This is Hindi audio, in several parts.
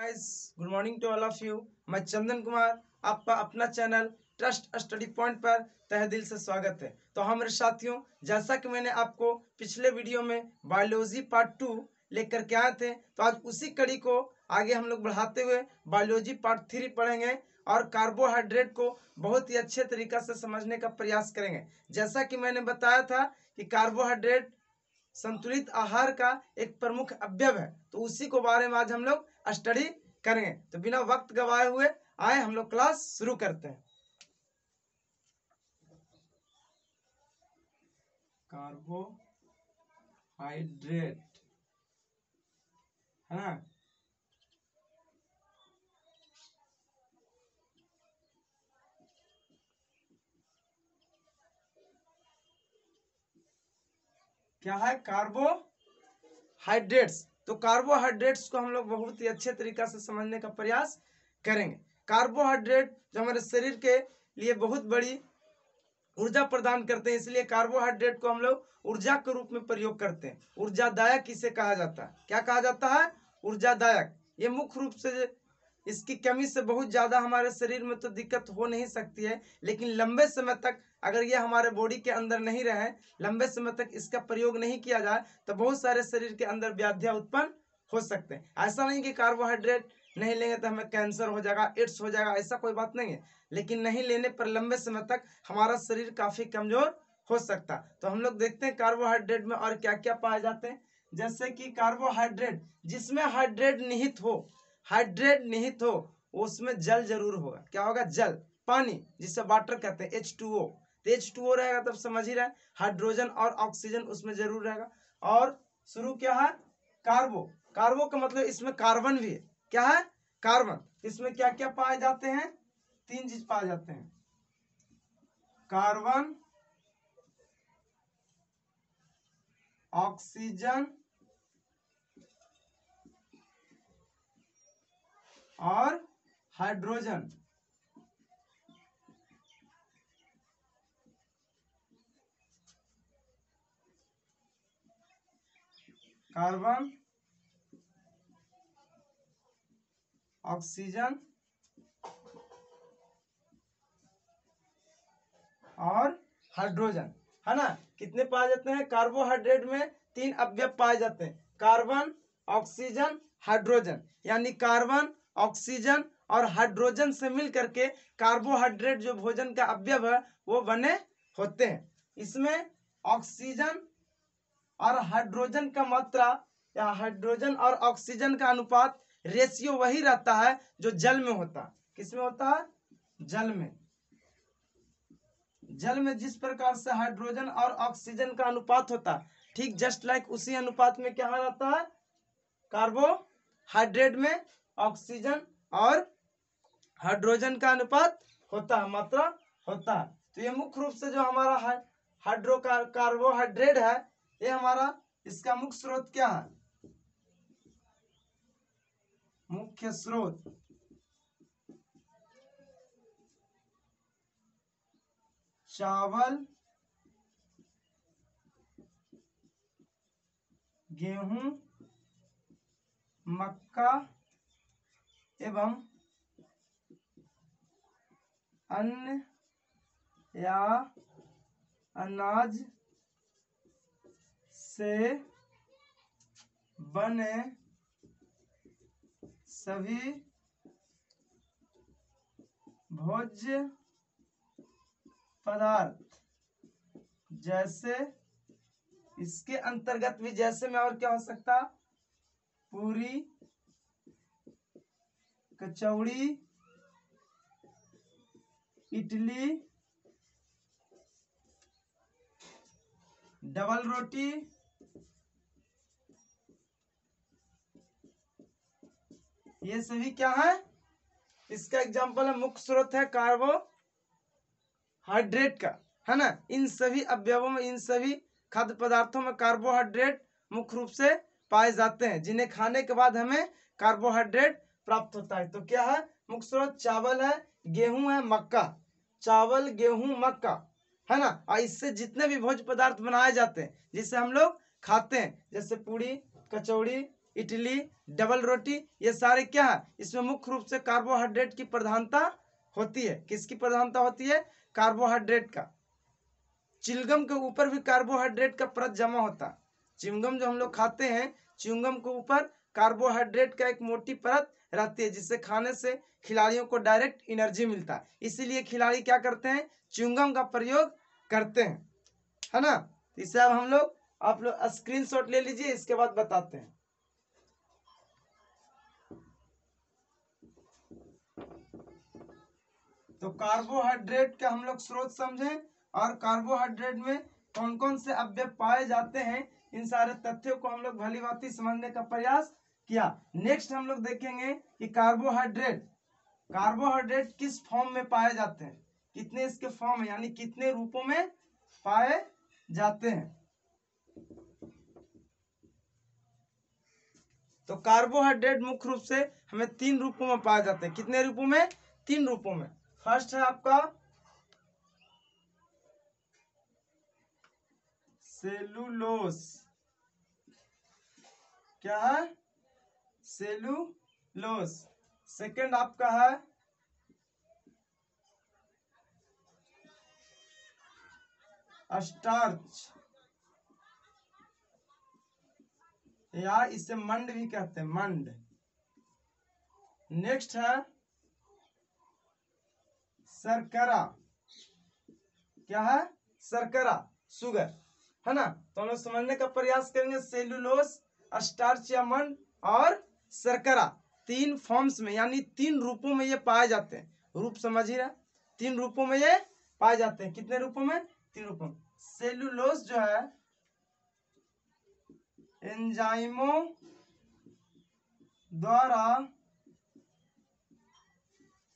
Guys, good morning to all of you. मैं चंदन कुमार, आपका अपना चैनल ट्रस्ट स्टडी पॉइंट पर तहे दिल से स्वागत है। तो हाँ मेरे साथियों, जैसा कि मैंने आपको पिछले वीडियो में बायोलॉजी पार्ट 2 लेकर के आए थे, तो आज उसी कड़ी को आगे हम लोग बढ़ाते हुए बायोलॉजी पार्ट 3 पढ़ेंगे और कार्बोहाइड्रेट को बहुत ही अच्छे तरीका से समझने का प्रयास करेंगे। जैसा कि मैंने बताया था कि कार्बोहाइड्रेट संतुलित आहार का एक प्रमुख अवयव है, तो उसी को बारे में आज हम लोग स्टडी करेंगे। तो बिना वक्त गवाए हुए आए हम लोग क्लास शुरू करते हैं। कार्बोहाइड्रेट है ना, क्या है कार्बोहाइड्रेट्स। तो कार्बोहाइड्रेट्स को हम लोग बहुत ही अच्छे तरीका से समझने का प्रयास करेंगे। कार्बोहाइड्रेट जो हमारे शरीर के लिए बहुत बड़ी ऊर्जा प्रदान करते हैं, इसलिए कार्बोहाइड्रेट को हम लोग ऊर्जा के रूप में प्रयोग करते हैं। ऊर्जादायक इसे कहा जाता है। क्या कहा जाता है? ऊर्जादायक। ये मुख्य रूप से इसकी कमी से बहुत ज़्यादा हमारे शरीर में तो दिक्कत हो नहीं सकती है, लेकिन लंबे समय तक अगर ये हमारे बॉडी के अंदर नहीं रहे, लंबे समय तक इसका प्रयोग नहीं किया जाए, तो बहुत सारे शरीर के अंदर व्याधियाँ उत्पन्न हो सकते हैं। ऐसा नहीं कि कार्बोहाइड्रेट नहीं लेंगे तो हमें कैंसर हो जाएगा, एड्स हो जाएगा, ऐसा कोई बात नहीं है, लेकिन नहीं लेने पर लंबे समय तक हमारा शरीर काफ़ी कमज़ोर हो सकता। तो हम लोग देखते हैं कार्बोहाइड्रेट में और क्या क्या पाए जाते हैं। जैसे कि कार्बोहाइड्रेट जिसमें हाइड्रेट निहित हो उसमें जल जरूर होगा। क्या होगा? जल, पानी, जिसे वाटर कहते हैं, H2O। तो H2O रहेगा तब समझ ही रहे, हाइड्रोजन और ऑक्सीजन उसमें जरूर रहेगा। और शुरू क्या है? कार्बो का मतलब इसमें कार्बन भी है। क्या है? कार्बन। इसमें क्या क्या पाए जाते हैं? 3 चीज पाए जाते हैं, कार्बन, ऑक्सीजन और हाइड्रोजन। कार्बन, ऑक्सीजन और हाइड्रोजन, है ना। कितने पाए जाते हैं? कार्बोहाइड्रेट में 3 अवयव पाए जाते हैं, कार्बन, ऑक्सीजन, हाइड्रोजन। यानी कार्बन, ऑक्सीजन और हाइड्रोजन से मिल करके कार्बोहाइड्रेट जो भोजन का अवयव है वो बने होते हैं। इसमें ऑक्सीजन और हाइड्रोजन का मात्रा या हाइड्रोजन और ऑक्सीजन का अनुपात रेशियो वही रहता है जो जल में होता है। किसमें होता है? जल में। जल में जिस प्रकार से हाइड्रोजन और ऑक्सीजन का अनुपात होता है, ठीक जस्ट लाइक उसी अनुपात में क्या रहता है? कार्बोहाइड्रेट में ऑक्सीजन और हाइड्रोजन का अनुपात होता है, मात्रा होता है। तो ये मुख्य रूप से जो हमारा कार्बोहाइड्रेट है, ये हमारा इसका मुख्य स्रोत क्या है? मुख्य स्रोत चावल, गेहूं, मक्का एवं अन्न या अनाज से बने सभी भोज्य पदार्थ। जैसे इसके अंतर्गत भी जैसे में और क्या हो सकता? पूरी, कचौड़ी, इडली, डबल रोटी, ये सभी क्या है? इसका एग्जांपल है, मुख्य स्रोत है कार्बोहाइड्रेट का, है ना। इन सभी अवयवों में, इन सभी खाद्य पदार्थों में कार्बोहाइड्रेट मुख्य रूप से पाए जाते हैं, जिन्हें खाने के बाद हमें कार्बोहाइड्रेट प्राप्त होता है। तो क्या है? मुख्य स्रोत चावल है, गेहूं है, मक्का। चावल, गेहूं, मक्का, है ना। और इससे जितने भी भोज्य पदार्थ बनाए जाते हैं जिसे हम लोग खाते हैं, जैसे पूड़ी, कचौड़ी, इडली, डबल रोटी, ये सारे क्या है, इसमें मुख्य रूप से कार्बोहाइड्रेट की प्रधानता होती है। किसकी प्रधानता होती है? कार्बोहाइड्रेट का। चिलगम के ऊपर भी कार्बोहाइड्रेट का परत जमा होता है। च्युइंगम जो हम लोग खाते हैं, च्युइंगम के ऊपर कार्बोहाइड्रेट का एक मोटी परत रहती है, जिससे खाने से खिलाड़ियों को डायरेक्ट एनर्जी मिलता है। इसीलिए खिलाड़ी क्या करते हैं? च्युइंगम का प्रयोग करते हैं, है ना। इसे अब हम लोग, आप लोग स्क्रीनशॉट ले लीजिए, इसके बाद बताते हैं। तो कार्बोहाइड्रेट का हम लोग स्रोत समझें और कार्बोहाइड्रेट में कौन कौन से अवयव पाए जाते हैं, इन सारे तथ्यों को हम लोग भली भांति समझने का प्रयास किया। नेक्स्ट हम लोग देखेंगे कि कार्बोहाइड्रेट किस फॉर्म में पाए जाते हैं, कितने इसके फॉर्म है, यानी कितने रूपों में पाए जाते हैं। तो कार्बोहाइड्रेट मुख्य रूप से हमें 3 रूपों में पाए जाते हैं। कितने रूपों में? 3 रूपों में। फर्स्ट है आपका सेलुलोस। क्या है? सेलुलोस। सेकंड आपका है स्टार्च, या इसे मंड भी कहते हैं, मंड। नेक्स्ट है शर्करा। क्या है? शर्करा, शुगर, है ना। तो हम लोग समझने का प्रयास करेंगे। सेलुलोस, स्टार्च या मंड और शर्करा 3 फॉर्म्स में, यानी 3 रूपों में ये पाए जाते हैं। रूप समझ ही रहा, 3 रूपों में ये पाए जाते हैं। कितने रूपों में? 3 रूपों में। सेलुलोस जो है एंजाइमों द्वारा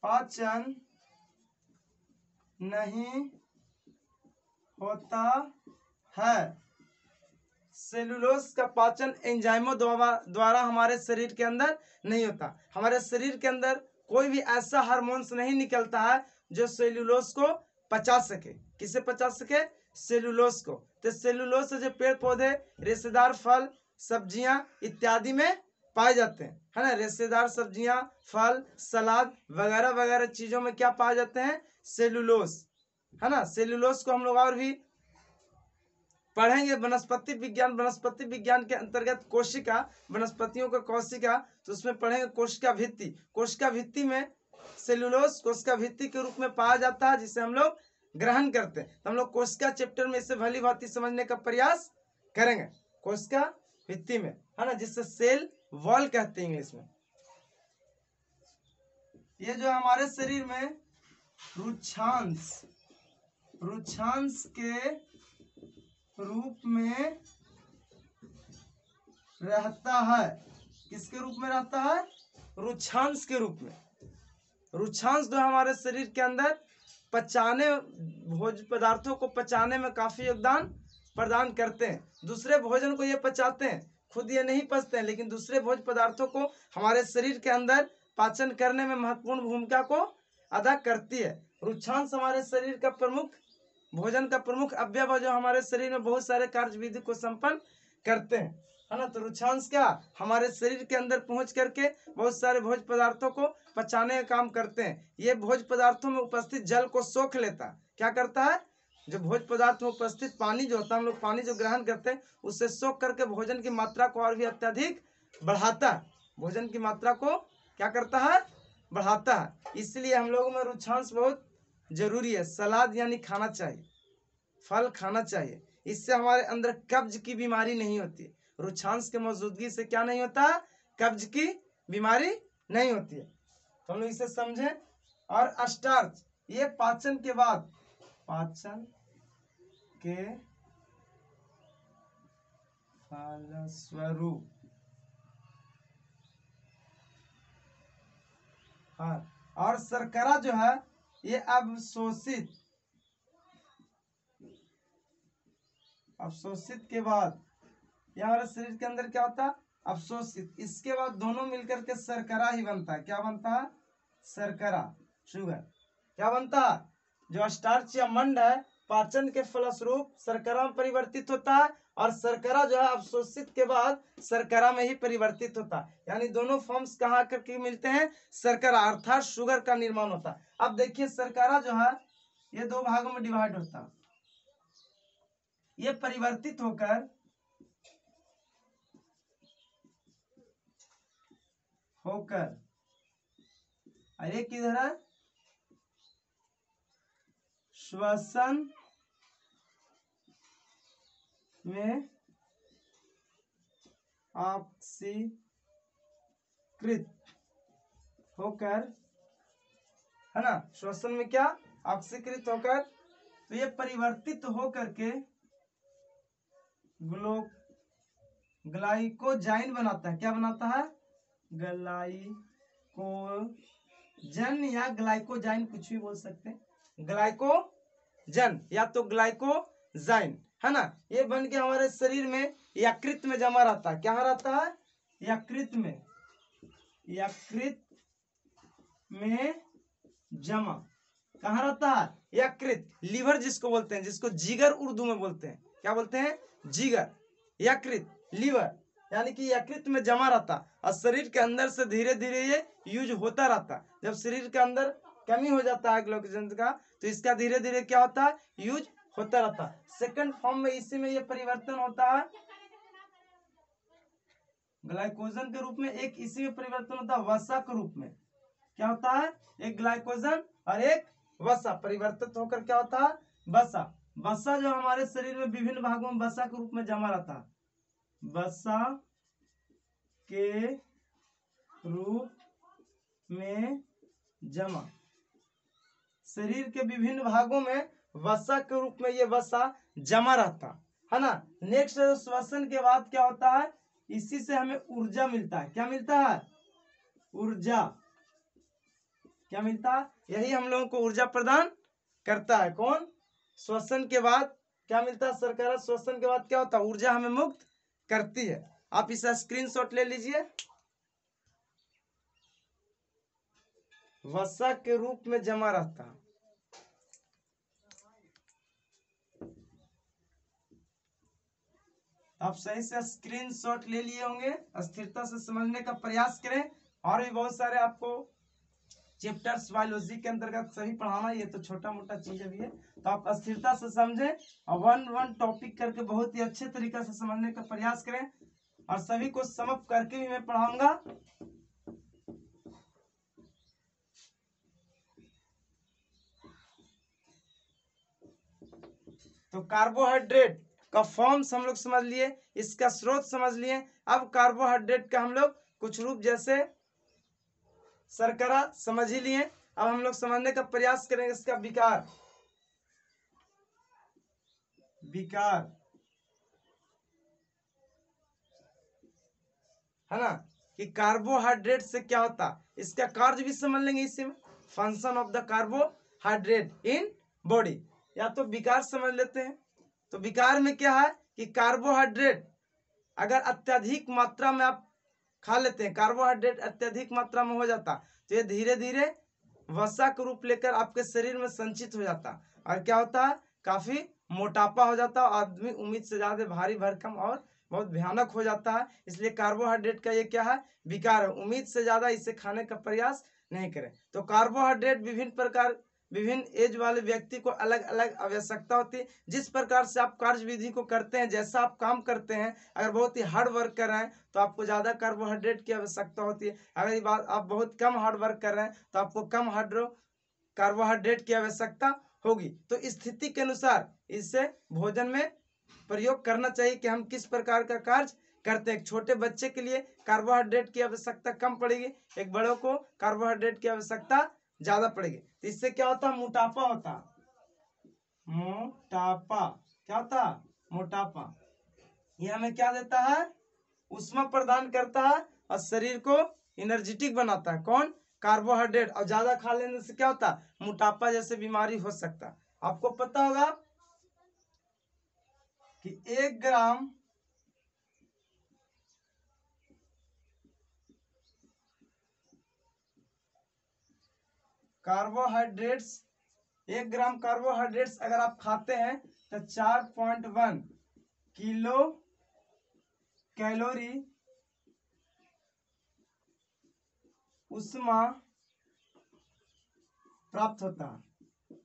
पाचन नहीं होता है। सेलुलोस का पाचन एंजाइमों द्वारा हमारे शरीर के अंदर नहीं होता। हमारे शरीर के अंदर कोई भी ऐसा हार्मोन्स नहीं निकलता है जो सेलुलोस को पचा सके। किसे पचा सके? सेलुलोस को। तो सेलुलोस जो पेड़ पौधे, रेशेदार फल, सब्जियां इत्यादि में पाए जाते हैं, है ना। रेशेदार सब्जियां, फल, सलाद वगैरह वगैरह चीजों में क्या पाए जाते हैं? सेलुलोस, है ना। सेलुलोस को हम लोग और भी पढ़ेंगे। वनस्पति विज्ञान के अंतर्गत कोशिका, वनस्पतियों का कोशिका, तो उसमें पढ़ेंगे कोशिका भित्ति। कोशिका भित्ति में सेलुलोस कोशिका भित्ति के रूप में पाया जाता है, जिसे हम लोग ग्रहण करते हैं। तो हम लोग कोशिका चैप्टर में इसे भली भांति समझने का प्रयास करेंगे। कोशिका भित्ति में, है ना, जिससे सेल वॉल कहते हैं इंग्लिश में। ये जो हमारे शरीर में रुक्षांश के रूप में रहता है। किसके रूप में रहता है? रुक्षांश के रूप में। रुक्षांश जो हमारे शरीर के अंदर भोज्य पदार्थों को पचाने में काफी योगदान प्रदान करते हैं। दूसरे भोजन को ये पचाते हैं, खुद ये नहीं पचते हैं, लेकिन दूसरे भोज्य पदार्थों को हमारे शरीर के अंदर पाचन करने में महत्वपूर्ण भूमिका को अदा करती है। रुक्षांश हमारे शरीर का भोजन का प्रमुख अवयव है, जो हमारे शरीर में बहुत सारे कार्यविधि को संपन्न करते हैं, है ना। तो रुक्षांश क्या हमारे शरीर के अंदर पहुंच करके बहुत सारे भोज्य पदार्थों को पचाने का काम करते हैं। ये भोज्य पदार्थों में उपस्थित जल को सोख लेता है। क्या करता है? जो भोज्य पदार्थ में उपस्थित पानी जो होता है, हम लोग पानी जो ग्रहण करते हैं, उससे सोख करके भोजन की मात्रा को और भी अत्यधिक बढ़ाता है। भोजन की मात्रा को क्या करता है? बढ़ाता है। इसलिए हम लोगों में रुक्षांश बहुत जरूरी है। सलाद यानी खाना चाहिए, फल खाना चाहिए। इससे हमारे अंदर कब्ज की बीमारी नहीं होती। रुक्षांश के मौजूदगी से क्या नहीं होता? कब्ज की बीमारी नहीं होती है। तो हम लोग इसे समझें। और स्टार्च, ये पाचन के फलस्वरूप, हाँ। और शर्करा जो है ये अवशोषित के बाद, ये हमारे शरीर के अंदर क्या होता है? अवशोषित। इसके बाद दोनों मिलकर के शर्करा ही बनता है। क्या बनता है? शर्करा, शुगर। क्या बनता है? जो स्टार्च या मंड है, पाचन के फलस्वरूप शर्करा में परिवर्तित होता है और शर्करा जो है अवशोषित के बाद शर्करा में ही परिवर्तित होता है, यानी दोनों फॉर्म्स कहाँ करके मिलते हैं, शर्करा अर्थात शुगर का निर्माण होता है। अब देखिए शर्करा जो है ये दो भागों में डिवाइड होता है, ये परिवर्तित होकर और एक किधर है, श्वसन में ऑक्सीकृत होकर, है ना, श्वसन में क्या ऑक्सीकृत होकर, तो ये परिवर्तित होकर के ग्लाइकोजाइन बनाता है। क्या बनाता है, ग्लाइकोजन या ग्लाइकोजाइन, कुछ भी बोल सकते हैं, ग्लाइकोजन या तो ग्लाइकोजाइन, है ना। ये बन के हमारे शरीर में यकृत में जमा रहता है। क्या रहता है, यकृत में जमा, कहाँ रहता है, यकृत, लीवर जिसको बोलते हैं, जिसको जिगर उर्दू में बोलते हैं, क्या बोलते हैं, जिगर, यकृत, लीवर, यानी कि यकृत में जमा रहता और शरीर के अंदर से धीरे धीरे ये यूज होता रहता। जब शरीर के अंदर कमी हो जाता है ग्लूकोजन का, तो इसका धीरे धीरे क्या होता है, यूज होता रहता। सेकंड फॉर्म में इसी में ये परिवर्तन होता है ग्लाइकोजन के रूप में, एक इसी में परिवर्तन होता है वसा के रूप में। क्या होता है, एक ग्लाइकोजन और एक वसा परिवर्तित होकर क्या होता है, वसा। वसा जो हमारे शरीर में विभिन्न भागों में वसा के रूप में जमा रहता है, वसा के रूप में जमा, शरीर के विभिन्न भागों में वसा के रूप में ये वसा जमा रहता है ना। नेक्स्ट श्वसन के बाद क्या होता है, इसी से हमें ऊर्जा मिलता है। क्या मिलता है, ऊर्जा, क्या मिलता है, यही हम लोगों को ऊर्जा प्रदान करता है। कौन, श्वसन के बाद क्या मिलता है, शर्करा श्वसन के बाद क्या होता है, ऊर्जा हमें मुक्त करती है। आप इसका स्क्रीनशॉट ले लीजिए, वसा के रूप में जमा रहता है। आप सही से स्क्रीनशॉट ले लिए होंगे, स्थिरता से समझने का प्रयास करें। और भी बहुत सारे आपको चैप्टर्स बायोलॉजी के अंतर्गत सभी पढ़ाना, ये तो छोटा मोटा चीज अभी है, तो आप स्थिरता से समझें और वन टॉपिक करके बहुत ही अच्छे तरीके से समझने का प्रयास करें। और सभी को समाप्त करके भी मैं पढ़ाऊंगा। तो कार्बोहाइड्रेट का फॉर्म्स हम लोग समझ लिए, इसका स्रोत समझ लिए। अब कार्बोहाइड्रेट का हम लोग कुछ रूप जैसे शर्करा समझ ही लिए, अब हम लोग समझने का प्रयास करेंगे इसका विकार। है ना, कि कार्बोहाइड्रेट से क्या होता, इसका कार्य भी समझ लेंगे इसी में, function of the carbohydrate in body, या तो विकार समझ लेते हैं। तो विकार में क्या है कि कार्बोहाइड्रेट अगर अत्यधिक मात्रा में आप खा लेते हैं, कार्बोहाइड्रेट अत्यधिक मात्रा में हो जाता, तो ये धीरे धीरे वसा के रूप लेकर आपके शरीर में संचित हो जाता और क्या होता है, काफी मोटापा हो जाता है, आदमी उम्मीद से ज्यादा भारी भरकम और बहुत भयानक हो जाता है। इसलिए कार्बोहाइड्रेट का ये क्या है, विकार है, उम्मीद से ज्यादा इसे खाने का प्रयास नहीं करें। तो कार्बोहाइड्रेट विभिन्न एज वाले व्यक्ति को अलग अलग आवश्यकता होती है। जिस प्रकार से आप कार्य विधि को करते हैं, जैसा आप काम करते हैं, अगर बहुत ही हार्ड वर्क कर रहे हैं तो आपको ज्यादा कार्बोहाइड्रेट की आवश्यकता होती है। अगर ये बात आप बहुत कम हार्ड वर्क कर रहे हैं तो आपको कम कार्बोहाइड्रेट की आवश्यकता होगी। तो स्थिति के अनुसार इसे भोजन में प्रयोग करना चाहिए कि हम किस प्रकार का कार्य करते हैं। छोटे बच्चे के लिए कार्बोहाइड्रेट की आवश्यकता कम पड़ेगी, एक बड़ों को कार्बोहाइड्रेट की आवश्यकता ज्यादा पड़ेगी। तो इससे क्या होता है, मोटापा होता, मोटापा क्या होता, मोटापा। ये हमें क्या देता है, ऊष्मा प्रदान करता है और शरीर को एनर्जेटिक बनाता है। कौन, कार्बोहाइड्रेट। और ज्यादा खा लेने से क्या होता, मोटापा जैसे बीमारी हो सकता। आपको पता होगा कि 1 ग्राम कार्बोहाइड्रेट्स 1 ग्राम कार्बोहाइड्रेट्स अगर आप खाते हैं तो 4.1 किलो कैलोरी उष्मा प्राप्त होता है।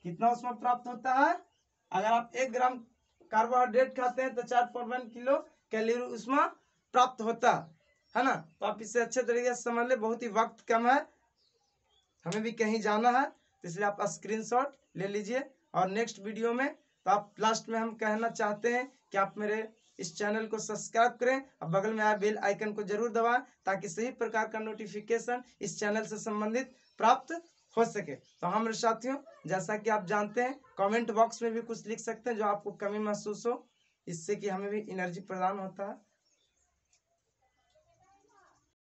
कितना उष्मा प्राप्त होता है? अगर आप 1 ग्राम कार्बोहाइड्रेट खाते हैं तो 4.1 किलो कैलोरी उष्मा प्राप्त होता है ना। तो आप इसे अच्छे तरीके से समझ ले, बहुत ही वक्त कम है, हमें भी कहीं जाना है, तो इसलिए आप स्क्रीनशॉट ले लीजिए। और नेक्स्ट वीडियो में तो आप लास्ट में हम कहना चाहते हैं कि आप मेरे इस चैनल को सब्सक्राइब करें और बगल में आए बेल आइकन को जरूर दबाएं ताकि सही प्रकार का नोटिफिकेशन इस चैनल से संबंधित प्राप्त हो सके। तो हम मेरे साथियों, जैसा कि आप जानते हैं, कमेंट बॉक्स में भी कुछ लिख सकते हैं जो आपको कमी महसूस हो, इससे कि हमें भी एनर्जी प्रदान होता है।